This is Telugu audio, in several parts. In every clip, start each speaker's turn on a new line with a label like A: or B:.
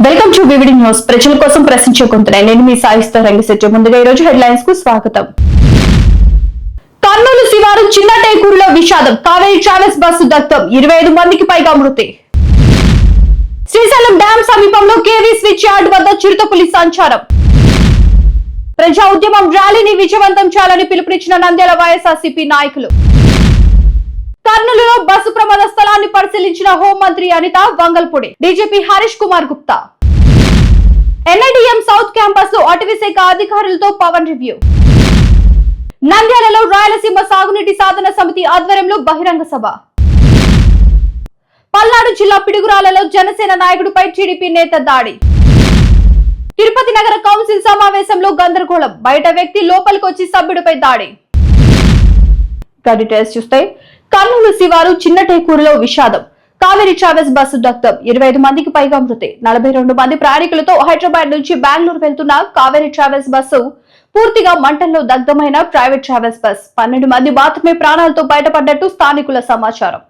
A: Welcome to VVD news. ప్రజల కోసం ప్రశ్నించే గొంతునే నేను మీ సాయిస్తా రంగశెట్టి. ముందుగా ఈ రోజు హెడ్లైన్స్ కు స్వాగతం. కర్నూలు శివారు చిన్నటేకూరులో విషాదం. కావేరీ ట్రావెల్స్ బస్సు దగ్ధం. 25 మందికి పైగా మృతి. శ్రీశైలం డ్యాం సమీపంలో కేవీ స్విచ్ యార్డ్ వద్ద చిరుతపులి సంచారం. ప్రజా ఉద్యమం ర్యాలీని విజయవంతం చేయాలని పిలుపునిచ్చిన నంద్యాల వైఎస్ఆర్సీపీ నాయకులు. కర్నూలులో బస్సు ప్రమాద స్థలాన్ని పరిశీలించిన హోంమంత్రి Anitha Vangalapudi. DGP Harish Kumar Gupta. NIDM south campus లో అటవీ శాఖ అధికారులతో పవన్ రివ్యూ. నంద్యాలలో రాయలసీమ సాగునీటి సాధన సమితి ఆధ్వర్యంలో బహిరంగ సభ. పల్నాడు జిల్లా పిడుగురాలలో జనసేన నాయకుడిపై టీడీపీ నేత దాడి. తిరుపతి నగర కౌన్సిల్ సమావేశంలో గందరగోళం. బయట వ్యక్తి లోపలికి వచ్చి సభ్యుడిపై దాడి. డీటెయిల్స్ చూస్తే కర్నూలు శివారు చిన్నటేకూరులో విషాదం. కావేరీ ట్రావెల్స్ బస్సు దగ్ధం. 25 మందికి పైగా మృతి. 42 మంది ప్రయాణికులతో హైదరాబాద్ నుంచి బెంగళూరు వెళ్తున్న కావేరీ ట్రావెల్స్ బస్సు పూర్తిగా మంటల్లో దగ్ధమైన ప్రైవేట్ ట్రావెల్స్ బస్. 12 మంది మాత్రమే ప్రాణాలతో బయటపడ్డట్టు స్థానికుల సమాచారం.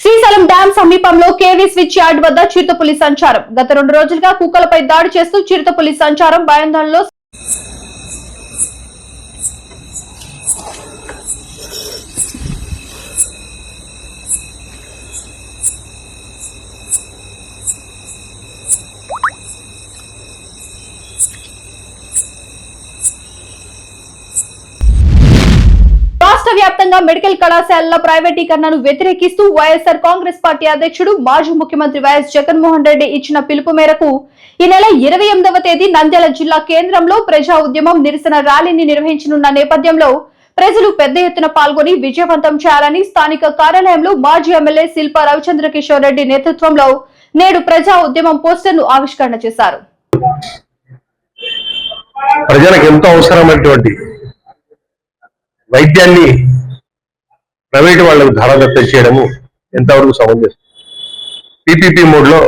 A: శ్రీశైలం డ్యాం సమీపంలో కేవీ స్విచ్ యార్డ్ వద్ద చిరుతపులి సంచారం. గత 2 రోజులుగా కుక్కలపై దాడి చేస్తూ చిరుతపులి సంచారం భయాందోళనలో. రాష్ట్ర వ్యాప్తంగా మెడికల్ కళాశాలల ప్రైవేటీకరణను వ్యతిరేకిస్తూ వైఎస్ఆర్ కాంగ్రెస్ పార్టీ అధ్యక్షుడు మాజీ ముఖ్యమంత్రి వైఎస్ జగన్మోహన్ రెడ్డి ఇచ్చిన పిలుపు మేరకు ఈ నెల 28వ తేదీ నంద్యాల జిల్లా కేంద్రంలో ప్రజా ఉద్యమం నిరసన ర్యాలీని నిర్వహించనున్న నేపథ్యంలో ప్రజలు పెద్ద ఎత్తున పాల్గొని విజయవంతం చేయాలని స్థానిక కార్యాలయంలో మాజీ ఎమ్మెల్యే శిల్పా రవిచంద్ర కిషోర్ రెడ్డి నేతృత్వంలో నేడు ప్రజా ఉద్యమం పోస్టర్ను ఆవిష్కరణ చేశారు.
B: ప్రజలకు ఎంతో అవసరమైనటువంటి వైద్యాన్ని ప్రైవేటు వాళ్లకు ధారాదత్తం చేయడము ఎంతవరకు సమంజసం. పీపీపీ మోడ్ లో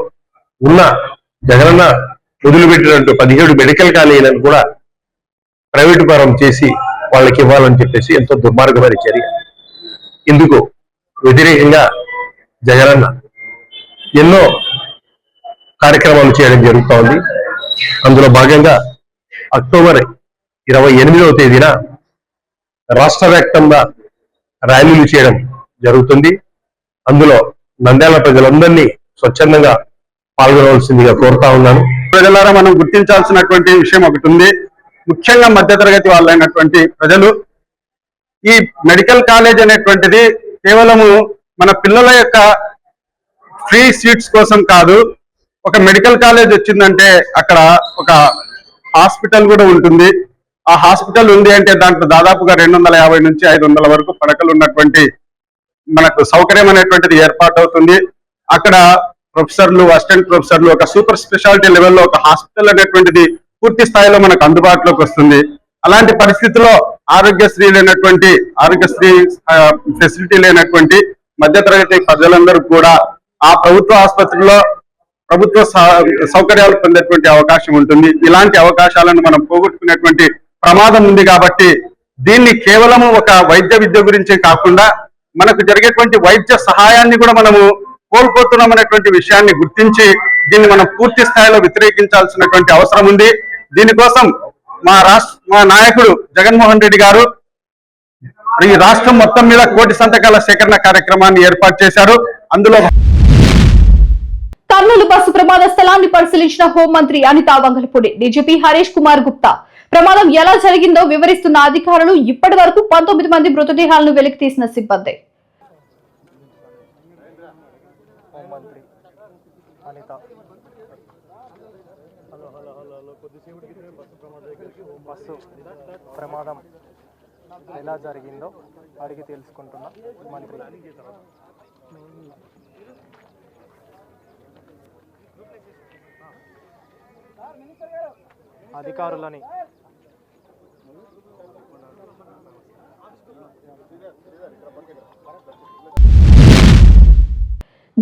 B: ఉన్న జగనన్న వదిలిపెట్టినట్టు 17 మెడికల్ కాలేజీలను కూడా ప్రైవేటు పరం చేసి వాళ్ళకి ఇవ్వాలని చెప్పేసి ఎంతో దుర్మార్గమైన చర్య. ఇందుకు వ్యతిరేకంగా జగనన్న ఎన్నో కార్యక్రమాలు చేయడం జరుగుతూ ఉంది. అందులో భాగంగా అక్టోబర్ 28వ తేదీన రాష్ట్ర వ్యాప్తంగా ర్యాలీలు చేయడం జరుగుతుంది. అందులో నంద్యాల ప్రజలందరినీ స్వచ్ఛందంగా పాల్గొనవలసిందిగా కోరుతా ఉన్నాను.
C: ప్రజలారా మనం గుర్తించాల్సినటువంటి విషయం ఒకటి ఉంది. ముఖ్యంగా మధ్యతరగతి వాళ్ళైనటువంటి ప్రజలు ఈ మెడికల్ కాలేజ్ అనేటువంటిది కేవలము మన పిల్లల యొక్క ఫ్రీ సీట్స్ కోసం కాదు. ఒక మెడికల్ కాలేజ్ వచ్చిందంటే అక్కడ ఒక హాస్పిటల్ కూడా ఉంటుంది. ఆ హాస్పిటల్ ఉంది అంటే దాంట్లో దాదాపుగా 250 నుంచి 500 వరకు పడకలు ఉన్నటువంటి మనకు సౌకర్యం అనేటువంటిది ఏర్పాటు అవుతుంది. అక్కడ ప్రొఫెసర్లు, అసిస్టెంట్ ప్రొఫెసర్లు, ఒక సూపర్ స్పెషాలిటీ లెవెల్లో ఒక హాస్పిటల్ అనేటువంటిది పూర్తి స్థాయిలో మనకు అందుబాటులోకి వస్తుంది. అలాంటి పరిస్థితిలో ఆరోగ్యశ్రీ ఫెసిలిటీ లేనటువంటి మధ్యతరగతి ప్రజలందరూ కూడా ఆ ప్రభుత్వ ఆసుపత్రిలో ప్రభుత్వ సౌకర్యాలు పొందేటువంటి అవకాశం ఉంటుంది. ఇలాంటి అవకాశాలను మనం పోగొట్టుకునేటువంటి ప్రమాదం ఉంది. కాబట్టి దీన్ని కేవలం ఒక వైద్య విద్య గురించే కాకుండా మనకు జరిగేటువంటి వైద్య సహాయాన్ని కూడా మనము కోల్పోతున్నాం అనేటువంటి విషయాన్ని గుర్తించి దీన్ని మనం పూర్తి స్థాయిలో వ్యతిరేకించాల్సినటువంటి అవసరం ఉంది. దీనికోసం మా నాయకుడు జగన్మోహన్ రెడ్డి గారు ఈ రాష్ట్రం మొత్తం మీద 1 కోటి సంతకాల సేకరణ కార్యక్రమాన్ని ఏర్పాటు చేశారు. అందులో
A: కర్నూలు బస్సు ప్రమాద స్థలాన్ని పరిశీలించిన హోంమంత్రి అనిత వంగల్పూడి. డీజీపీ హరీష్ కుమార్ గుప్తా. ప్రమాదం ఎలా జరిగిందో వివరిస్తున్న అధికారులు ఇప్పటి వరకు 19 మంది మృతదేహాలను వెలికి తీసిన సిబ్బంది.
D: ప్రమాదం ఎలా జరిగిందో అడిగి తెలుసుకుంటున్నా మంత్రి. అధికారులని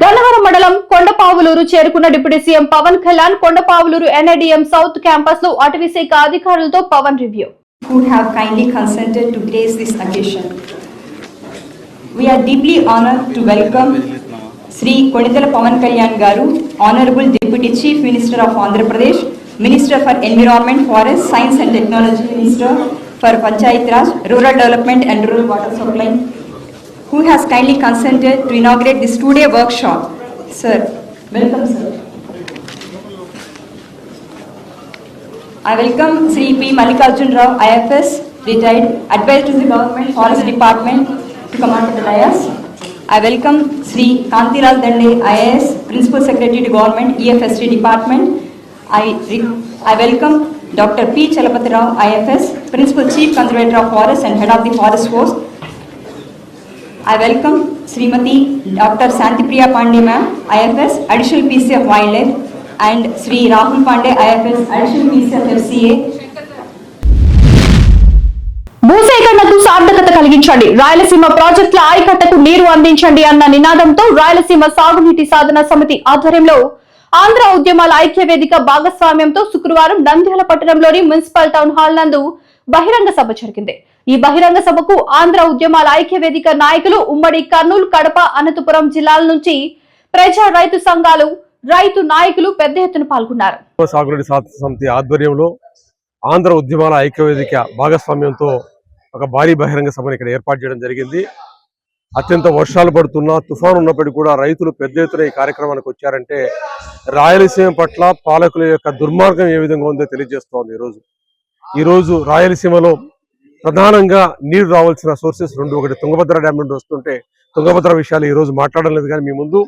A: గన్నవరం మండలం కొండపావు కొండపావులూరు చేరుకున్న deputy CM Pawan Kalyan Kondapavuluru NIDM south campus లో అటవీ శాఖ అధికారులతో Pawan review.
E: Who have kindly consented to grace this occasion. We are deeply honored to welcome Sri Konitala Pavan Kalyan Garu, Honorable Deputy Chief Minister of Andhra Pradesh, Minister for Environment, Forest, Science and Technology, Minister for Panchayat Raj, Rural Development and Rural Water Supply, who has kindly consented to inaugurate this two-day workshop. Sir, welcome sir. I welcome Sri P. Mallikarjun Rao, IFS, retired, advisor to the Government Forest Department to come on to the dais. I welcome Sri Kantilal Dande, IAS, Principal Secretary to Government, EFSD Department. I welcome Dr. P. Chalapati Rao, IFS, Principal Chief Conservator of Forest and Head of the Forest Force. I welcome Srimati Dr. Santipriya Pandey Ma'am, IFS, Additional PC of Wildlife, and Sri Rahul Pandey, IFS, Additional PC of FCA.
A: భూసేకరణకు సార్థకత కలిగించండి, రాయలసీమ ప్రాజెక్టుల ఆయకట్టకు నీరు అందించండి అన్న నినాదంతో రాయలసీమ సాగునీటి సాధన సమితి ఆధ్వర్యంలో ఆంధ్ర ఉద్యమాల ఐక్య వేదిక భాగస్వామ్యంతో శుక్రవారం నంద్యాల పట్టణంలోని మున్సిపల్ టౌన్ హాల్ నందు బహిరంగ సభ జరిగింది. ఈ బహిరంగ సభకు ఆంధ్ర ఉద్యమాల ఐక్య వేదిక నాయకులు ఉమ్మడి కర్నూలు, కడప, అనంతపురం జిల్లాల నుంచి ప్రజా రైతు సంఘాలు, రైతు నాయకులు పెద్ద ఎత్తున పాల్గొన్నారు.
F: సాగునీటి సాధన సమితి ఆధ్వర్యంలో ఆంధ్ర ఉద్యమాల ఐక్య వేదిక భాగస్వామ్యంతో ఒక భారీ బహిరంగ సభను ఇక్కడ ఏర్పాటు చేయడం జరిగింది. అత్యంత వర్షాలు పడుతున్నా, తుఫాను ఉన్నప్పటికీ కూడా రైతులు పెద్ద ఎత్తున ఈ కార్యక్రమానికి వచ్చారంటే రాయలసీమ పట్ల పాలకుల యొక్క దుర్మార్గం ఏ విధంగా ఉందో తెలియజేస్తోంది. ఈరోజు రాయలసీమలో ప్రధానంగా నీరు రావాల్సిన సోర్సెస్ రెండు, ఒకటి తుంగభద్ర డ్యామ్ నుండి వస్తుంటే తుంగభద్ర విషయాలు ఈరోజు మాట్లాడడం లేదు. కానీ మీ ముందు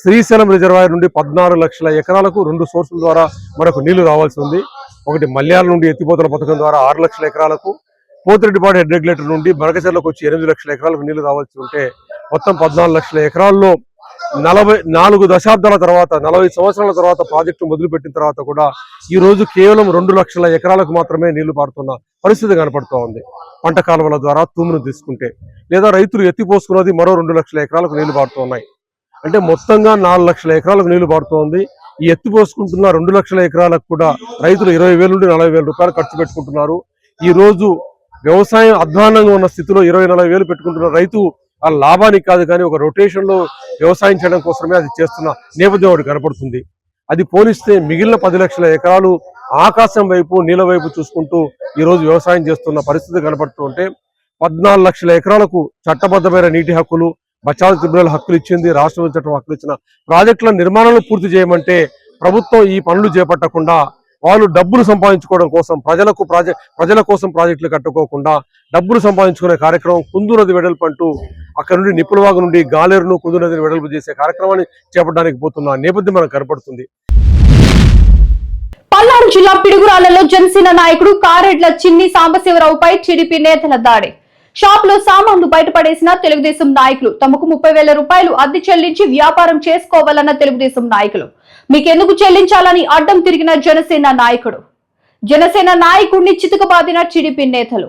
F: శ్రీశైలం రిజర్వాయర్ నుండి 14 లక్షల ఎకరాలకు 2 సోర్సుల ద్వారా మనకు నీళ్లు రావాల్సి ఉంది. ఒకటి మల్యాల నుండి ఎత్తిపోతల పథకం ద్వారా 6 లక్షల ఎకరాలకు, పోతిరెడ్డిపాడు హెడ్ రెగ్యులేటర్ నుండి బనకచెర్లకు వచ్చి 8 లక్షల ఎకరాలకు నీళ్లు రావాల్సి ఉంటే మొత్తం 14 లక్షల ఎకరాల్లో 44 దశాబ్దాల తర్వాత, 40 సంవత్సరాల తర్వాత ప్రాజెక్టు మొదలుపెట్టిన తర్వాత కూడా ఈ రోజు కేవలం 2 లక్షల ఎకరాలకు మాత్రమే నీళ్లు పారుతున్న పరిస్థితి కనపడుతూ ఉంది. పంట కాలువల ద్వారా తూమును తీసుకుంటే, లేదా రైతులు ఎత్తిపోసుకున్నది మరో 2 లక్షల ఎకరాలకు నీళ్లు పారుతున్నాయి. అంటే మొత్తంగా 4 లక్షల ఎకరాలకు నీళ్లు పారుతోంది. ఈ ఎత్తిపోసుకుంటున్న 2 లక్షల ఎకరాలకు కూడా రైతులు 20,000 నుండి 40,000 రూపాయలు ఖర్చు పెట్టుకుంటున్నారు. ఈ రోజు వ్యవసాయం అధ్వానంగా ఉన్న స్థితిలో 20-40,000 పెట్టుకుంటున్న రైతు ఆ లాభానికి కాదు కానీ ఒక రొటేషన్ లో వ్యవసాయం చేయడం కోసమే అది చేస్తున్న నేపథ్యం ఒకటి కనపడుతుంది. అది పోలిస్తే మిగిలిన 10 లక్షల ఎకరాలు ఆకాశం వైపు, నీళ్ళ వైపు చూసుకుంటూ ఈ రోజు వ్యవసాయం చేస్తున్న పరిస్థితి కనపడుతూ ఉంటే 14 లక్షల ఎకరాలకు చట్టబద్ధమైన నీటి హక్కులు, బచావ్ ట్రిబ్యునల్ హక్కులు ఇచ్చింది, రాష్ట్రం చట్టం హక్కులు ఇచ్చిన ప్రాజెక్టుల నిర్మాణాలను పూర్తి చేయమంటే ప్రభుత్వం ఈ పనులు చేపట్టకుండా వాళ్ళు డబ్బులు సంపాదించుకోవడం కోసం, ప్రజల కోసం ప్రాజెక్టులు కట్టుకోకుండా డబ్బులు సంపాదించుకునే కార్యక్రమం కుందు నది వెడల్పు అంటూ అక్కడ నుండి నిప్పులవాగు నుండి గాలేరును కుందు నదిని వెడల్పు చేసే కార్యక్రమాన్ని చేపట్టడానికి పోతున్న నేపథ్యం మనకు కనపడుతుంది.
A: పల్నాడు జిల్లా పిడుగురాళ్లలో జనసేన నాయకుడు కారెడ్ల చిన్ని సాంబశివరావుపై టీడీపీ నేతల దాడి. షాప్ లో సామాన్లు బయటపడేసిన తెలుగుదేశం నాయకులు. తమకు 30,000 రూపాయలు అద్దె చెల్లించి వ్యాపారం చేసుకోవాలన్న తెలుగుదేశం నాయకులు. మీకెందుకు చెల్లించాలని అడ్డం తిరిగిన జనసేన నాయకుడిని చితకబాదిన టీడీపీ నేతలు.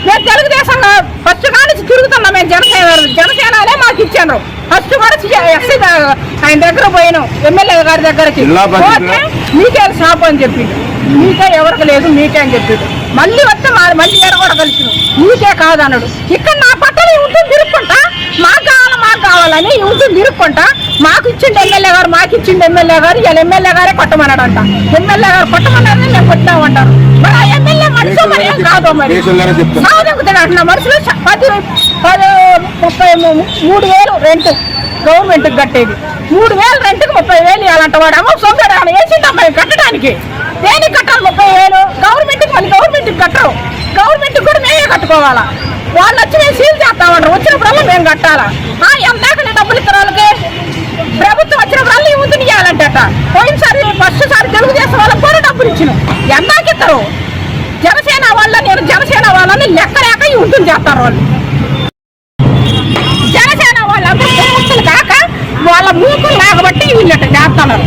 G: మేము తెలుగుదేశంగా ఫస్ట్ కానించి తిరుగుతున్నాం. మేము జనసేననే మాకు ఇచ్చాను. ఫస్ట్ కూడా ఆయన దగ్గర పోయాను, ఎమ్మెల్యే గారి దగ్గరకి. మీకే షాప్ అని చెప్పిండు, మీకే ఎవరికి లేదు, మీకే అని చెప్పిండు. మళ్ళీ వస్తే మళ్ళీ ఏడ కూడా కలిసి మీకే కాదన్నాడు. ఇక్కడ నా పట్టణ ఉంటుంది తిరుక్కుంటా, మాకు కావాలని ఉంటుంది తిరుక్కుంటా. మాకు ఇచ్చిండు ఎమ్మెల్యే గారు, ఇలా ఎమ్మెల్యే గారే కొట్టమన్నాడంట. ఎమ్మెల్యే గారు కొట్టమన్నారని మేము కొట్టామంటారు. మరి ఆ ఎమ్మెల్యే మనిషి మరి ఏం కాదు, మరి సాగుతున్నా మనుషులు 33,000 రెంట్ గవర్నమెంట్ కట్టేది. 3,000 రెంట్కి 30,000 ఇవ్వాలంట. వాడేమో సొంత వేసిండమ్మా కట్టడానికి. దేనికి కట్టాలి 30,000? గవర్నమెంట్కి మళ్ళీ గవర్నమెంట్కి కట్టరు. గవర్నమెంట్కి కూడా మేమే కట్టుకోవాలా. వాళ్ళు వచ్చి మేము సీల్ చేస్తామంటారు. వచ్చినప్పుడల్లా మేము కట్టాలా? ఎందాక డబ్బులు ఇస్తారు వాళ్ళకి. ప్రభుత్వం వచ్చినప్పుడల్లా ఈ ముందు ఇవ్వాలంట. పోయినసారి ఫస్ట్ సారి తెలుగుదేశం వాళ్ళకి కూడా డబ్బులు ఇచ్చినాం. ఎందాక ఇస్తారు? జనసేన వాళ్ళని లెక్కలేక ఈ ఉంటుంది చేస్తారు వాళ్ళు. జనసేన వాళ్ళందరూ మూర్తులు కాక వాళ్ళ మూకులు లేకబట్టి వీళ్ళట చేస్తున్నారు.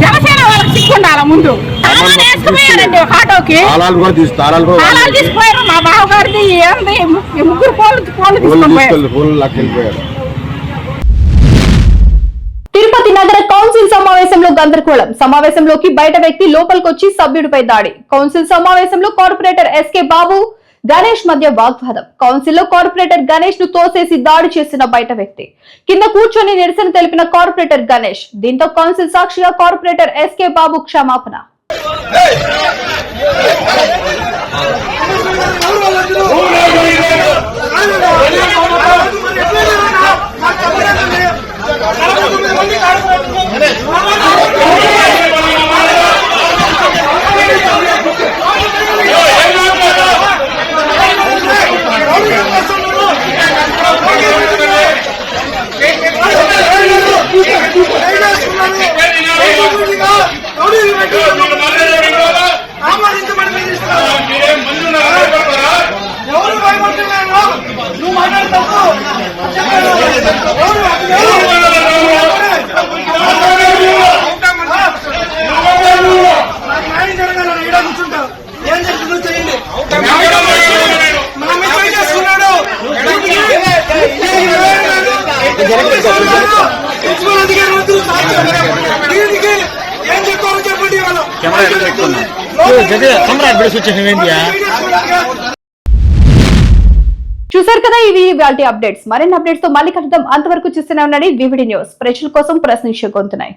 G: జనసేన వాళ్ళకి సిక్కుండాల ముందు వేసుకుపోయారండి ఆటోకి. తాళాలు తీసుకుపోయారు. మా బావగారిది ఏంది 3 ఫోన్లు తీసుకొని పోయారు.
A: సమావేశంలో గందరగోళం. సమావేశంలోకి బయట వ్యక్తి లోపలికొచ్చి సభ్యుడిపై దాడి. కౌన్సిల్ సమావేశంలో కార్పొరేటర్ ఎస్కే బాబు, గణేష్ మధ్య వాగ్వాదం. కౌన్సిల్లో కార్పొరేటర్ గణేష్ ను తోసేసి దాడి చేసిన బయట వ్యక్తి. కింద కూర్చొని నిరసన తెలిపిన కార్పొరేటర్ గణేష్. దీంతో కౌన్సిల్ సాక్షిగా కార్పొరేటర్ ఎస్కే బాబు క్షమాపణ. చూసారు కదా, ఇవి వాటి అప్డేట్స్. మరిన్ని అప్డేట్స్ తో మళ్ళీ కలుద్దాం. అంతవరకు చూస్తూనే ఉండండి వివిడి న్యూస్. ప్రజల కోసం ప్రశ్నించే గొంతున్నాయి.